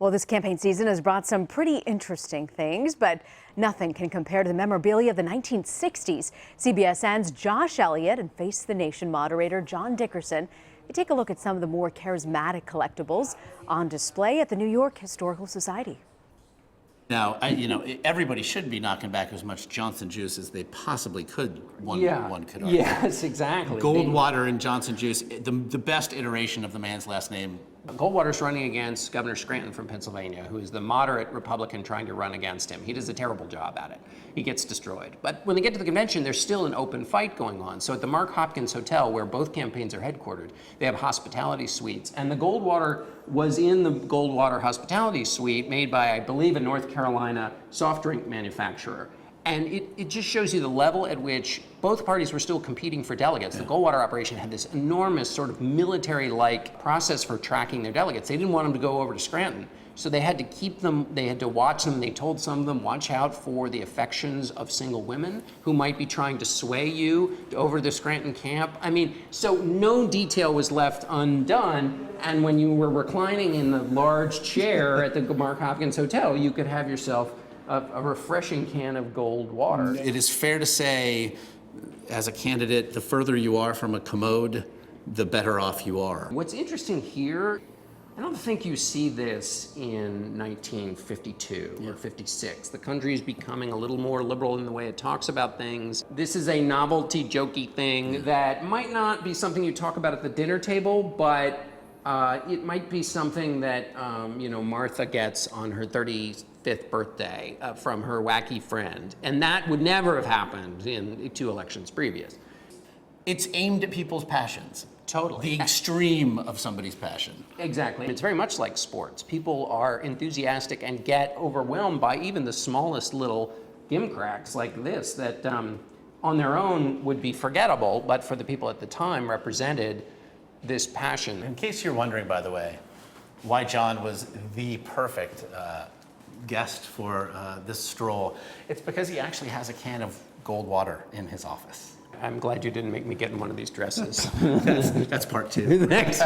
Well, this campaign season has brought some pretty interesting things, but nothing can compare to the memorabilia of the 1960s. CBSN's Josh Elliott and Face the Nation moderator John Dickerson, they take a look at some of the more charismatic collectibles on display at the New York Historical Society. Now, everybody should be knocking back as much Johnson juice as they possibly could. One could argue. Yes, exactly. Goldwater and Johnson juice, the best iteration of the man's last name. Goldwater's running against Governor Scranton from Pennsylvania, who is the moderate Republican trying to run against him. He does a terrible job at it. He gets destroyed. But when they get to the convention, there's still an open fight going on. So at the Mark Hopkins Hotel, where both campaigns are headquartered, they have hospitality suites. And the Goldwater was in the Goldwater hospitality suite made by, I believe, a North Carolina soft drink manufacturer. And it just shows you the level at which both parties were still competing for delegates. The Goldwater operation had this enormous sort of military-like process for tracking their delegates. They didn't want them to go over to Scranton. So they had to keep them, they had to watch them. They told some of them, watch out for the affections of single women who might be trying to sway you over the Scranton camp. I mean, so no detail was left undone. And when you were reclining in the large chair at the Mark Hopkins Hotel, you could have yourself a refreshing can of Goldwater. It is fair to say, as a candidate, the further you are from a commode, the better off you are. What's interesting here, I don't think you see this in 1952 or 56. The country is becoming a little more liberal in the way it talks about things. This is a novelty, jokey thing that might not be something you talk about at the dinner table, but it might be something that Martha gets on her 35th birthday from her wacky friend. And that would never have happened in 2 elections previous. It's aimed at people's passions. Totally. The extreme of somebody's passion. Exactly. It's very much like sports. People are enthusiastic and get overwhelmed by even the smallest little gimcracks like this that on their own would be forgettable, but for the people at the time represented this passion. In case you're wondering, by the way, why John was the perfect guest for this stroll, it's because he actually has a can of Goldwater in his office. I'm glad you didn't make me get in one of these dresses. That's part 2. Thanks.